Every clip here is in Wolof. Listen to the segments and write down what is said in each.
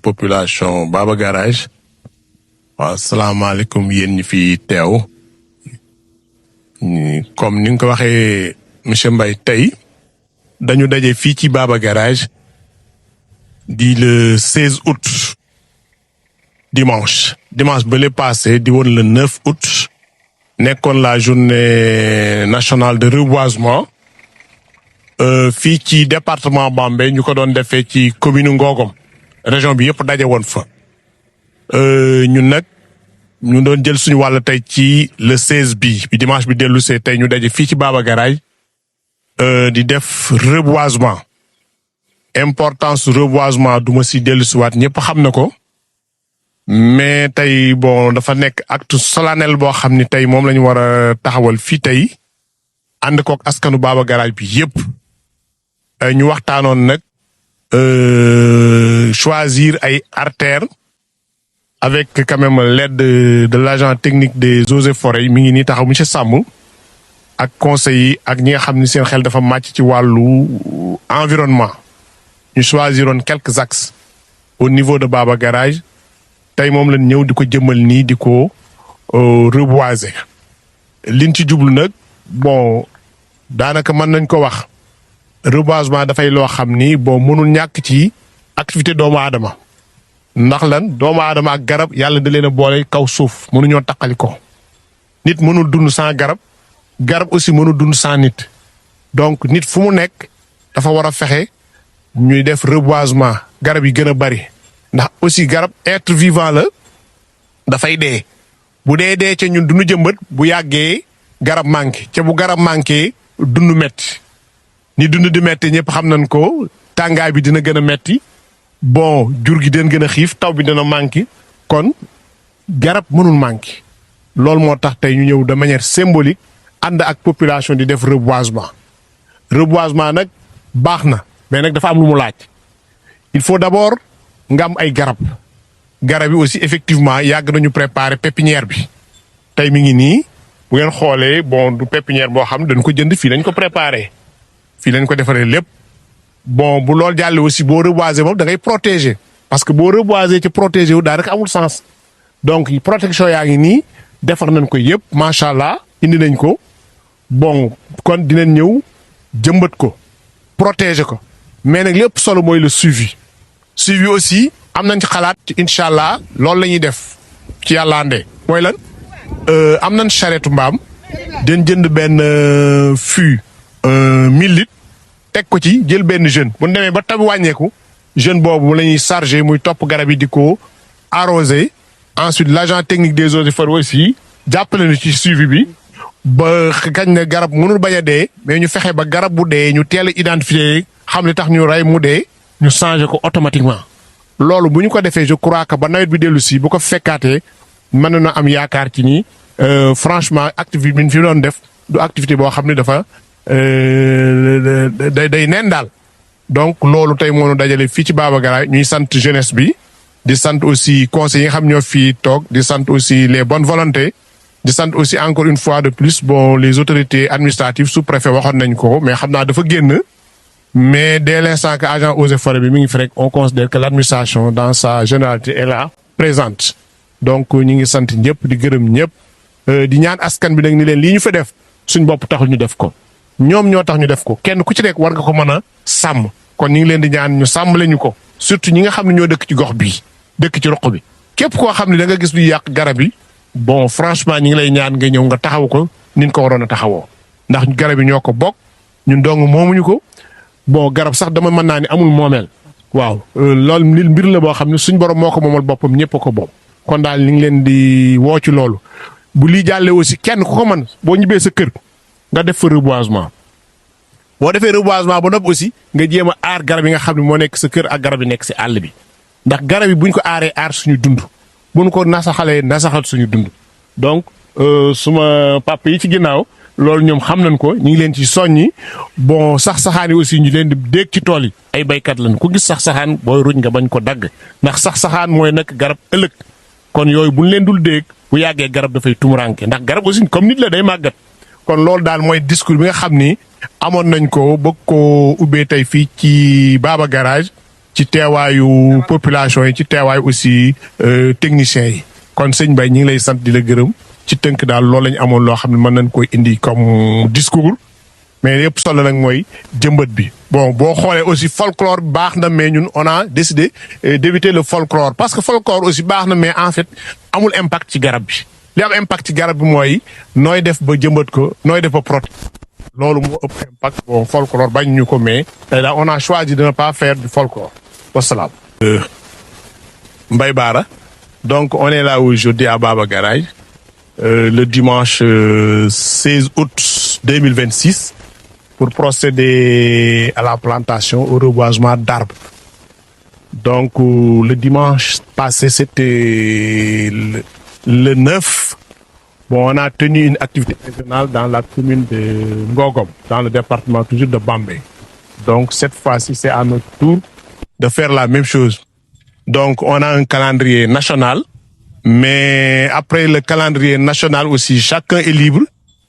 population Baba Garage waaw salaamaaleykum yéen ñi fi teew comme ni nga ko waxee monsieur Mbaye tey dañu daje fii ci Baba Garage di le 16 août dimanche ba le passé di woon le 9 août nekkoon la journée nationale de reboisement fii ci département Bambey ñu ko doon defee ci commune Ngogom région bi yëpp daje woon fa ñun nag ñu doon jël suñu wàll tey ci le 16 bi dimanche bi dellu see tey ñu daje fii ci Baba Garage di def reboisement importance reboisement du ma si dellu si waat ñëpp xam na ko mais tey bon dafa nekk acte solennel boo xam ni tey moom la ñu war a taxawal fii tey ànd kook askanu Baba Garage bi yëpp ñu waxtaanoon nag choisir ay artères avec quand même l'aide de l'agent technique des eaux et forêts mi ngi nii taxaw monsieur Samb ak conseil yi ak ñi nga xam ni seen xel dafa màcc ci wàllu environnement ñu choisiroon quelques axes au niveau de Baba Garage tey moom lañ ñëw di ko jëmmal nii di ko reboiser liñ ci jublu nag bon daanaka mën nañ ko wax reboisement dafay loo xam ni bon mënul ñàkk ci activité doomu aadama ndax lan doomu aadama ak garab yàlla da leen a boole kaw suuf mënuñoo taqali ko nit mënul dund sans garab aussi mënul dund sans nit donc nit fu mu nekk dafa war a fexe ñuy def reboisement garab yi gën a bari ndax aussi garab être vivant la dafay dee bu dee ca ñun duñu jëmbat bu yàggee garab manqué ca bu garab manqué dund metti ni dund di metti ñëpp xam nañ ko tàngaay bi dina gën a metti bon jur gi den gën a xiif taw bi dina manqué kon garab mënul manqué loolu moo tax tey ñu ñëw de manière symbolique ànd ak population di def reboisement nag baax na mais nag dafa am lu mu laaj il faut d'abord nga am ay garab yi aussi effectivement yàgg nañu préparer pépinière bi tey mi ngi nii bu ngeen xoolee bon du pépinière boo xam dañ ko jënd fii lañ ko préparer fii lañ ko defaree lépp bon bu loolu jàllee aussi boo reboiser moom da ngay protéger parce que boo reboiser ci protéger wu daanaka amul sens donc protection yaa ngi nii defar nañ ko yëpp macha allah indi nañ ko bon kon dinañ ñëw jëmbat ko protéger ko mais nag lépp solo mooy le suivi aussi am nañ ci xalaat ci incha allah loolu la ñuy def ci yàllaande mooy lan am nañ charrette mbaam den jënd benn fût 1000 litres teg ko ci jël benn jeune bu ñu demee ba tabi wàññeeku jeune boobu la ñuy chargé muy topp garab yi di ko arrosé ensuite l'agent technique des eaux et forêts aussi jàppale na ci suivi bi ba kañ ne garab mënul bañ a dee mais ñu fexe ba garab bu dee ñu teel a identifier xam li tax ñu rey mu dee ñu changé ko automatiquement loolu bu ñu ko defee je crois que ba nawet bi dellu si bu ko fekkaatee mën na am yaakaar ci ni franchement activité bi ñu fi doon def du activité boo xam ne dafa day neen daal donc loolu tey moo ñu dajale fii ci Baba Garage ñuy sant jeunesse bi di sant aussi conseils yi nga xam ñoo fii toog di sant aussi les bonnes volontés di sant aussi encore une fois de plus bon les autorités administratives sous-préfet waxoon nañ ko mais xam naa dafa génn mais dès l'instant que agent eaux et forêts bi mi ngi fi rek on considère que l'administration dans sa généralité est là présente donc ñu ngi sant ñëpp di gërëm ñëpp di ñaan askan bi nag ni leen lii ñu fa def suñ bopp taxul ñu def ko ñoom ñoo tax ñu def ko kenn ku ci nekk war nga ko mën a sàmm kon ñu ngi leen di ñaan ñu sàmm lañu ko surtout ñi nga xam ne ñoo dëkk ci gox bii dëkk ci roq bi képp koo xam ne da nga gis luy yàq garab yi bon franchement ñi ngi lay ñaan nga ñëw nga taxaw ko ni ñu ko waroon a taxawoo ndax garab yi ñoo ko bokk ñun dong moomuñu ko bon garab sax dama mën naa ni amul moomeel waaw loolu mbir la boo xam ne suñ borom moo ko moomal boppam ñëpp a ko bokk kon daal ñu ngi leen di woo ci loolu bu lii jàllee aussi kenn ku ko mën boo ñibbee sa kër nga def fa reboisement boo defee reboisement ba noppi aussi nga jéem a aar garab yi nga xam ne moo nekk sa kër ak garab yi nekk si àll bi ndax garab yi buñ ko aaree aar suñu dund buñ ko nasaxalee nasaxal suñu dund donc suma papa yi ci ginnaaw loolu ñoom xam nañ ko ñu ngi leen ci soññi bon sax-saxaan yi aussi ñu leen di dégg ci tool yi ay baykat lañ ku gis sax-saxaan booy ruñ nga bañ ko dagg ndax sax-saxaan mooy nag garab ëllëg kon yooyu buñ leen dul dégg bu yàggee garab dafay tumuranke ndax garab aussi comme nit la day màggat kon loolu daal mooy discours bi nga xam ni amoon nañ ko bëgg koo ubbee tey fii ci Baba Garage ci teewaayu population yi ci teewaayu aussi techniciens yi kon sëñ Mbaye ñu ngi lay sant di la gërëm ci tënk daal loolu la ñu amoon loo xam ne mën nañ koy indi comme discours mais yëpp solo nag mooy jëmbat bi. bon boo xoolee aussi folklore bi baax na mais ñun on a décidé d'éviter le folklore parce que folklore aussi baax na mais en fait amul impact ci garab bi li am impact ci garab bi mooy nooy def ba jëmbat ko nooy def ba protéger loolu moo ëpp impact. bon folklore bañ ñu ko mais là on a choisi de ne pas faire du folklore. wasalaam. Mbaye Bara. Donc, on est là aujourd'hui à Baba Garage, le dimanche 16 août 2026, pour procéder à la plantation, au reboisement d'arbres. Donc, le dimanche passé, c'était le 9. Bon, on a tenu une activité régionale dans la commune de Ngogom, dans le département toujours de Bambey. Donc, cette fois-ci, c'est à notre tour de faire la même chose. Donc, on a un calendrier national, mais après le calendrier national aussi, chacun est libre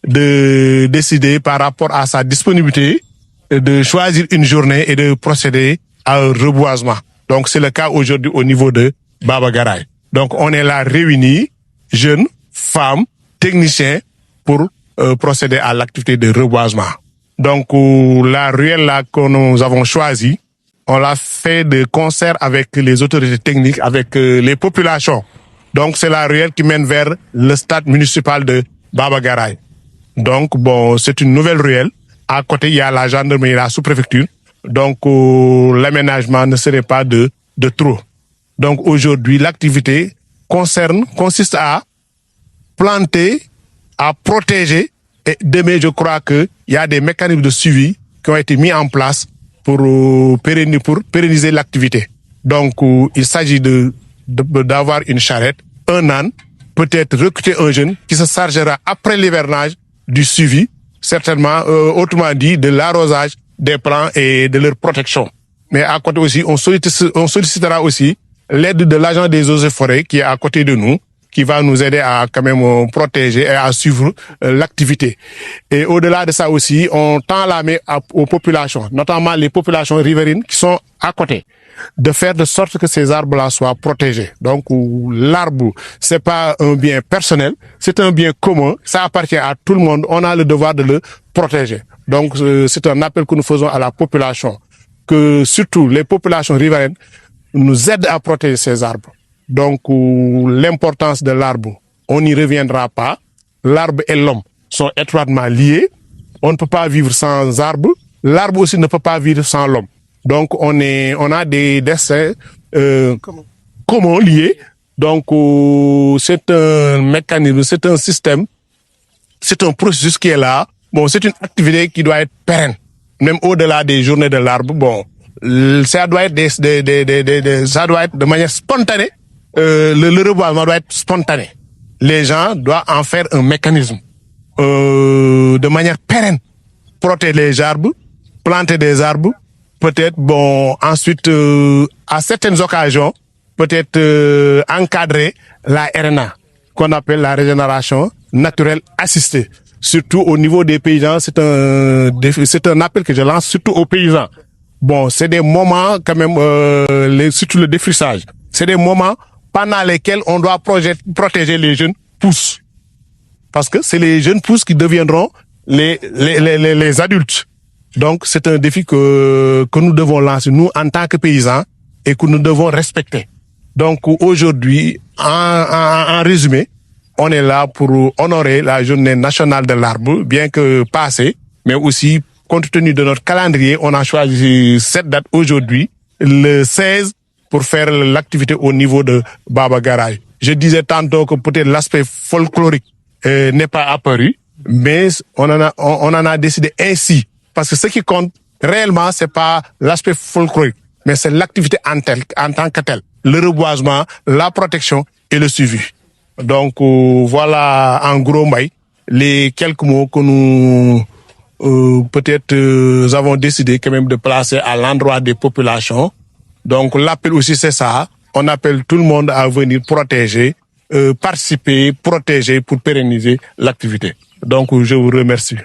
de décider par rapport à sa disponibilité, de choisir une journée et de procéder à un reboisement. Donc, c'est le cas aujourd'hui au niveau de Baba Garage. Donc, on est là réunis, jeunes, femmes, techniciens, pour procéder à l'activité de reboisement. Donc, la ruelle là que nous avons choisie, on l'a fait de concert avec les autorités techniques, avec les populations. Donc, c'est la ruelle qui mène vers le stade municipal de Baba Garage. Donc, bon, c'est une nouvelle ruelle. À côté, il y a la gendarmerie et la sous-préfecture. Donc, l'aménagement ne serait pas de trop. Donc, aujourd'hui, l'activité consiste à planter, à protéger. Et demain, je crois qu'il y a des mécanismes de suivi qui ont été mis en place pour pérenniser l'activité. Donc, il s'agit d'avoir une charrette, un âne, peut-être recruter un jeune qui se chargera après l'hivernage du suivi, certainement, autrement dit, de l'arrosage des plants et de leur protection. Mais à côté aussi, on sollicitera aussi l'aide de l'agent des eaux et forêts qui est à côté de nous, qui va nous aider à quand même protéger et à suivre l'activité. Et au-delà de ça aussi, on tend la main aux populations, notamment les populations riveraines qui sont à côté, de faire de sorte que ces arbres-là soient protégés. Donc, l'arbre, c'est pas un bien personnel, c'est un bien commun, ça appartient à tout le monde, on a le devoir de le protéger. Donc, c'est un appel que nous faisons à la population, que surtout les populations riveraines nous aident à protéger ces arbres. Donc, l'importance de l'arbre, on n'y reviendra pas. L'arbre et l'homme sont étroitement liés. On ne peut pas vivre sans arbre. L'arbre aussi ne peut pas vivre sans l'homme. Donc, on a des destins communs liés. Donc, c'est un mécanisme, c'est un système, c'est un processus qui est là. Bon, c'est une activité qui doit être pérenne. Même au-delà des journées de l'arbre, bon, ça doit être ça doit être de manière spontanée. Le reboisement doit être spontané. Les gens doivent en faire un mécanisme de manière pérenne. Protéger les arbres, planter des arbres, peut-être, bon, ensuite, à certaines occasions, peut-être encadrer la RNA, qu'on appelle la régénération naturelle assistée. Surtout au niveau des paysans, c'est un appel que je lance surtout aux paysans. Bon, c'est des moments quand même, surtout le défrichage, c'est des moments pendant lesquels on doit protéger les jeunes pousses. Parce que c'est les jeunes pousses qui deviendront les adultes. Donc, c'est un défi que nous devons lancer, nous, en tant que paysans, et que nous devons respecter. Donc, aujourd'hui, en résumé, on est là pour honorer la journée nationale de l'arbre, bien que passée, mais aussi, compte tenu de notre calendrier, on a choisi cette date aujourd'hui, le 16, pour faire l'activité au niveau de Baba Garage. Je disais tantôt que peut-être l'aspect folklorique n'est pas apparu, mais on en a décidé ainsi. Parce que ce qui compte réellement, c'est pas l'aspect folklorique, mais c'est l'activité en tant que telle. Le reboisement, la protection et le suivi. Donc voilà en gros Mbaye, les quelques mots que nous peut-être avons décidé quand même de placer à l'endroit des populations. Donc l'appel aussi c'est ça, on appelle tout le monde à venir protéger, participer, protéger pour pérenniser l'activité. Donc je vous remercie.